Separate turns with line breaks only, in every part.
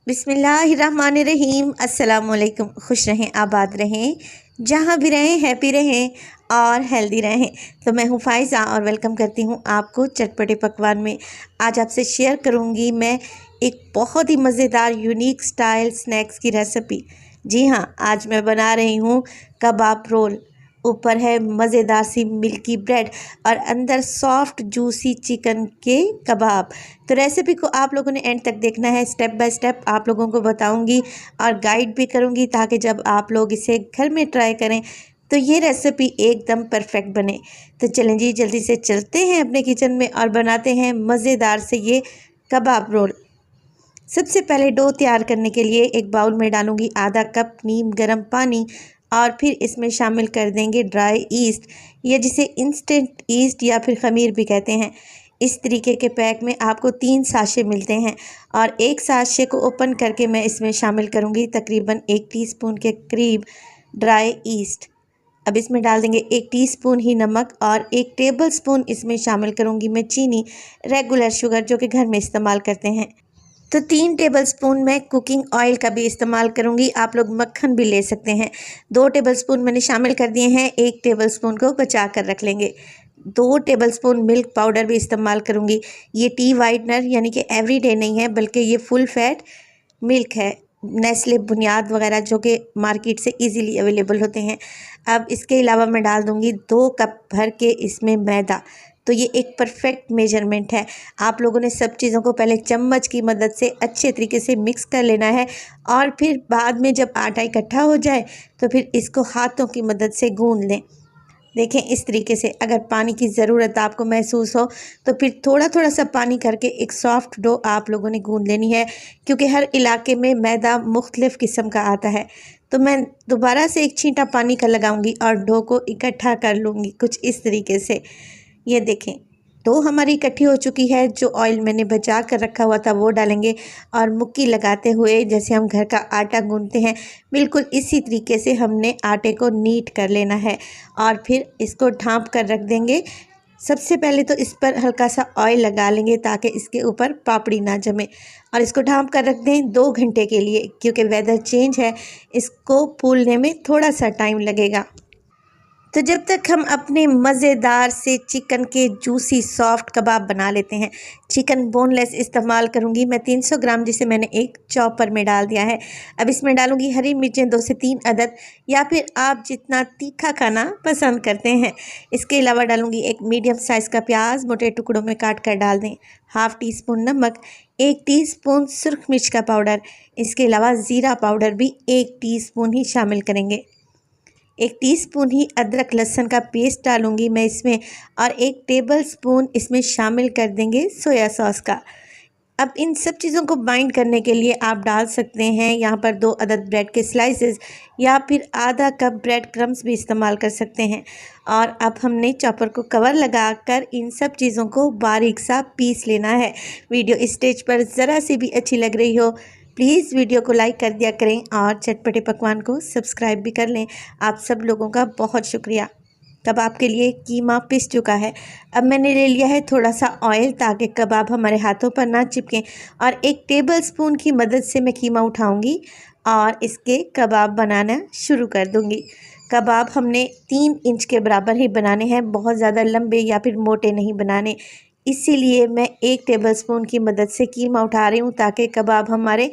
बिस्मिल्लाहिर्रहमानिर्रहीम। अस्सलाम वालेकुम। खुश रहें, आबाद रहें, जहाँ भी रहें हैप्पी रहें और हेल्दी रहें। तो मैं हूँ फ़ाइज़ा और वेलकम करती हूँ आपको चटपटे पकवान में। आज आपसे शेयर करूँगी मैं एक बहुत ही मज़ेदार यूनिक स्टाइल स्नैक्स की रेसिपी। जी हाँ, आज मैं बना रही हूँ कबाब रोल। ऊपर है मज़ेदार सी मिल्की ब्रेड और अंदर सॉफ्ट जूसी चिकन के कबाब। तो रेसिपी को आप लोगों ने एंड तक देखना है। स्टेप बाय स्टेप आप लोगों को बताऊंगी और गाइड भी करूंगी ताकि जब आप लोग इसे घर में ट्राई करें तो ये रेसिपी एकदम परफेक्ट बने। तो चलें जी, जल्दी से चलते हैं अपने किचन में और बनाते हैं मज़ेदार से ये कबाब रोल। सबसे पहले डो तैयार करने के लिए एक बाउल में डालूंगी आधा कप नीम गर्म पानी और फिर इसमें शामिल कर देंगे ड्राई ईस्ट या जिसे इंस्टेंट ईस्ट या फिर खमीर भी कहते हैं। इस तरीके के पैक में आपको 3 साशे मिलते हैं और एक साशे को ओपन करके मैं इसमें शामिल करूंगी तकरीबन 1 टीस्पून के करीब ड्राई ईस्ट। अब इसमें डाल देंगे 1 टीस्पून ही नमक और 1 टेबलस्पून इसमें शामिल करूंगी मैं चीनी, रेगुलर शुगर जो कि घर में इस्तेमाल करते हैं। तो 3 टेबलस्पून मैं कुकिंग ऑयल का भी इस्तेमाल करूंगी, आप लोग मक्खन भी ले सकते हैं। 2 टेबलस्पून मैंने शामिल कर दिए हैं, 1 टेबलस्पून को बचा कर रख लेंगे। 2 टेबलस्पून मिल्क पाउडर भी इस्तेमाल करूंगी। ये टी वाइटनर यानी कि एवरीडे नहीं है बल्कि ये फुल फैट मिल्क है, नेस्ले बुनियाद वगैरह जो कि मार्केट से इजीली अवेलेबल होते हैं। अब इसके अलावा मैं डाल दूंगी 2 कप भर के इसमें मैदा। तो ये एक परफेक्ट मेजरमेंट है। आप लोगों ने सब चीज़ों को पहले चम्मच की मदद से अच्छे तरीके से मिक्स कर लेना है और फिर बाद में जब आटा इकट्ठा हो जाए तो फिर इसको हाथों की मदद से गूंद लें। देखें इस तरीके से। अगर पानी की ज़रूरत आपको महसूस हो तो फिर थोड़ा थोड़ा सा पानी करके एक सॉफ्ट डो आप लोगों ने गूंद लेनी है, क्योंकि हर इलाके में मैदा मुख्तलिफ़ किस्म का आता है। तो मैं दोबारा से एक छींटा पानी का लगाऊंगी और डो को इकट्ठा कर लूँगी कुछ इस तरीके से। ये देखें, डो हमारी इकट्ठी हो चुकी है। जो ऑयल मैंने बचा कर रखा हुआ था वो डालेंगे और मुक्की लगाते हुए जैसे हम घर का आटा गूंथते हैं बिल्कुल इसी तरीके से हमने आटे को नीट कर लेना है और फिर इसको ढाँप कर रख देंगे। सबसे पहले तो इस पर हल्का सा ऑयल लगा लेंगे ताकि इसके ऊपर पापड़ी ना जमे और इसको ढाँप कर रख दें 2 घंटे के लिए, क्योंकि वेदर चेंज है, इसको फूलने में थोड़ा सा टाइम लगेगा। तो जब तक हम अपने मज़ेदार से चिकन के जूसी सॉफ्ट कबाब बना लेते हैं। चिकन बोनलेस इस्तेमाल करूंगी मैं 300 ग्राम, जिसे मैंने एक चॉपर में डाल दिया है। अब इसमें डालूंगी हरी मिर्चें 2 से 3 अदद, या फिर आप जितना तीखा खाना पसंद करते हैं। इसके अलावा डालूंगी एक मीडियम साइज़ का प्याज मोटे टुकड़ों में काट कर डाल दें। हाफ़ टी स्पून नमक, 1 टीस्पून सुरख मिर्च का पाउडर, इसके अलावा ज़ीरा पाउडर भी 1 टीस्पून ही शामिल करेंगे। 1 टीस्पून ही अदरक लहसुन का पेस्ट डालूंगी मैं इसमें और 1 टेबलस्पून इसमें शामिल कर देंगे सोया सॉस का। अब इन सब चीज़ों को बाइंड करने के लिए आप डाल सकते हैं यहाँ पर 2 अदद ब्रेड के स्लाइसेस या फिर आधा कप ब्रेड क्रम्स भी इस्तेमाल कर सकते हैं। और अब हमने चॉपर को कवर लगाकर इन सब चीज़ों को बारीक सा पीस लेना है। वीडियो इस स्टेज पर ज़रा सी भी अच्छी लग रही हो प्लीज़ वीडियो को लाइक कर दिया करें और चटपटे पकवान को सब्सक्राइब भी कर लें। आप सब लोगों का बहुत शुक्रिया। कबाब के लिए कीमा पिस चुका है। अब मैंने ले लिया है थोड़ा सा ऑयल ताकि कबाब हमारे हाथों पर ना चिपकें और 1 टेबलस्पून की मदद से मैं कीमा उठाऊंगी और इसके कबाब बनाना शुरू कर दूंगी। कबाब हमने 3 इंच के बराबर ही बनाने हैं, बहुत ज़्यादा लंबे या फिर मोटे नहीं बनाने। इसीलिए मैं 1 टेबलस्पून की मदद से कीमा उठा रही हूँ ताकि कबाब हमारे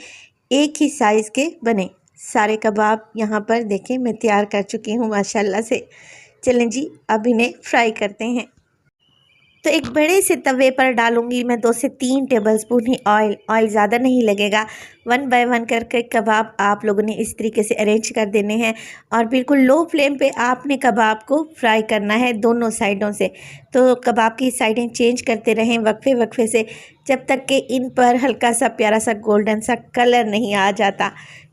एक ही साइज़ के बने। सारे कबाब यहाँ पर देखें मैं तैयार कर चुकी हूँ माशाल्लाह से। चलें जी, अब इन्हें फ्राई करते हैं। तो एक बड़े से तवे पर डालूंगी मैं 2 से 3 टेबलस्पून ही ऑयल ज़्यादा नहीं लगेगा। 1 बाय 1 करके कबाब आप लोगों ने इस तरीके से अरेंज कर देने हैं और बिल्कुल लो फ्लेम पे आपने कबाब को फ्राई करना है दोनों साइडों से। तो कबाब की साइडें चेंज करते रहें वक्फे वक्फे से, जब तक कि इन पर हल्का सा प्यारा सा गोल्डन सा कलर नहीं आ जाता।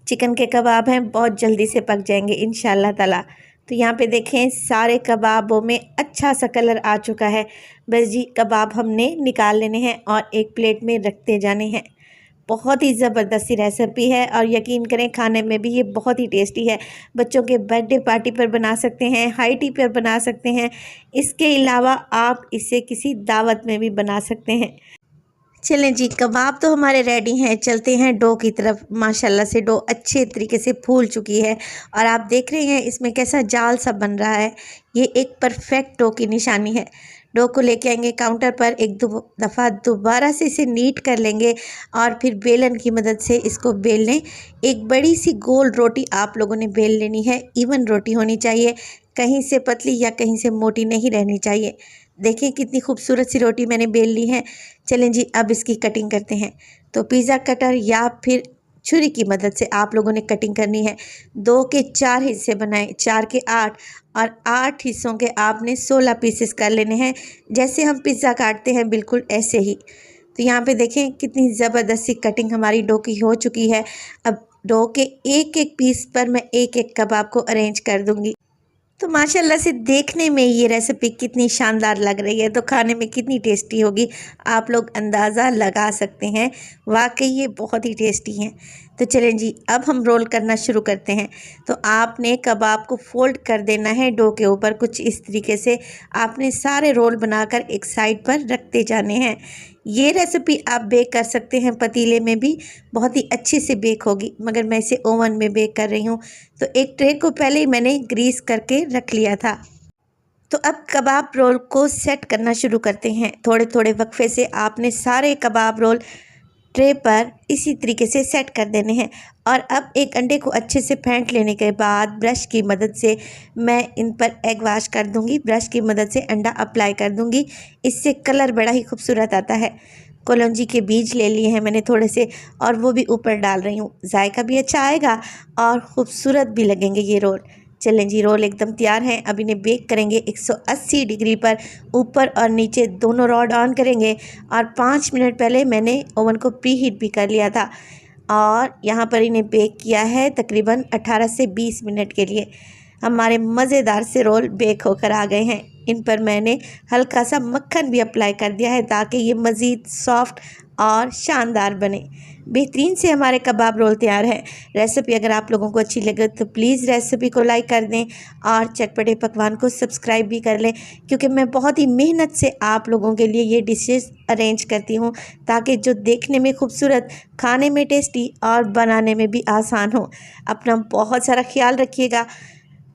चिकन के कबाब हैं, बहुत जल्दी से पक जाएंगे इंशाल्लाह ताला। तो यहाँ पे देखें सारे कबाबों में अच्छा सा कलर आ चुका है। बस जी कबाब हमने निकाल लेने हैं और एक प्लेट में रखते जाने हैं। बहुत ही ज़बरदस्ती रेसिपी है और यकीन करें खाने में भी ये बहुत ही टेस्टी है। बच्चों के बर्थडे पार्टी पर बना सकते हैं, हाई टी पर बना सकते हैं। इसके अलावा आप इसे किसी दावत में भी बना सकते हैं। चलें जी, कबाब तो हमारे रेडी हैं। चलते हैं डो की तरफ। माशाल्लाह से डो अच्छे तरीके से फूल चुकी है और आप देख रहे हैं इसमें कैसा जाल सा बन रहा है। ये एक परफेक्ट डो की निशानी है। डो को लेके आएंगे काउंटर पर, एक दो दफ़ा दोबारा से इसे नीट कर लेंगे और फिर बेलन की मदद से इसको बेल लें। एक बड़ी सी गोल रोटी आप लोगों ने बेल लेनी है। इवन रोटी होनी चाहिए, कहीं से पतली या कहीं से मोटी नहीं रहनी चाहिए। देखिए कितनी खूबसूरत सी रोटी मैंने बेल ली है। चलें जी, अब इसकी कटिंग करते हैं। तो पिज़्ज़ा कटर या फिर छुरी की मदद से आप लोगों ने कटिंग करनी है। 2 के 4 हिस्से बनाएं, 4 के 8 और 8 हिस्सों के आपने 16 पीसेस कर लेने हैं, जैसे हम पिज़्ज़ा काटते हैं बिल्कुल ऐसे ही। तो यहाँ पे देखें कितनी ज़बरदस्त सी कटिंग हमारी डो की हो चुकी है। अब डो के एक एक पीस पर मैं एक एक कबाब को अरेंज कर दूँगी। तो माशाल्लाह से देखने में ये रेसिपी कितनी शानदार लग रही है, तो खाने में कितनी टेस्टी होगी आप लोग अंदाज़ा लगा सकते हैं। वाकई ये बहुत ही टेस्टी हैं। तो चलें जी, अब हम रोल करना शुरू करते हैं। तो आपने कबाब को फोल्ड कर देना है डो के ऊपर, कुछ इस तरीके से आपने सारे रोल बनाकर एक साइड पर रखते जाने हैं। ये रेसिपी आप बेक कर सकते हैं पतीले में भी, बहुत ही अच्छे से बेक होगी, मगर मैं इसे ओवन में बेक कर रही हूँ। तो एक ट्रे को पहले ही मैंने ग्रीस करके रख लिया था। तो अब कबाब रोल को सेट करना शुरू करते हैं। थोड़े थोड़े वक्फे से आपने सारे कबाब रोल ट्रे पर इसी तरीके से सेट कर देने हैं। और अब एक अंडे को अच्छे से फेंट लेने के बाद ब्रश की मदद से मैं इन पर एग वाश कर दूंगी। ब्रश की मदद से अंडा अप्लाई कर दूंगी, इससे कलर बड़ा ही खूबसूरत आता है। कलौंजी के बीज ले लिए हैं मैंने थोड़े से, और वो भी ऊपर डाल रही हूँ। जायका भी अच्छा आएगा और ख़ूबसूरत भी लगेंगे ये रोल। चलें जी, रोल एकदम तैयार हैं। अब इन्हें बेक करेंगे 180 डिग्री पर, ऊपर और नीचे दोनों रॉड ऑन करेंगे। और 5 मिनट पहले मैंने ओवन को प्री हीट भी कर लिया था और यहाँ पर इन्हें बेक किया है तकरीबन 18 से 20 मिनट के लिए। हमारे मज़ेदार से रोल बेक होकर आ गए हैं। इन पर मैंने हल्का सा मक्खन भी अप्लाई कर दिया है ताकि ये मज़ीद सॉफ्ट और शानदार बने। बेहतरीन से हमारे कबाब रोल तैयार है। रेसिपी अगर आप लोगों को अच्छी लगे तो प्लीज़ रेसिपी को लाइक कर दें और चटपटे पकवान को सब्सक्राइब भी कर लें, क्योंकि मैं बहुत ही मेहनत से आप लोगों के लिए ये डिशेस अरेंज करती हूँ ताकि जो देखने में खूबसूरत, खाने में टेस्टी और बनाने में भी आसान हो। अपना बहुत सारा ख्याल रखिएगा।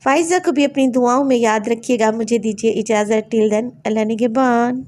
फ़ाइज़ा को भी अपनी दुआओं में याद रखिएगा। मुझे दीजिए इजाज़त। टिल देन, अल्लाह निगहबान।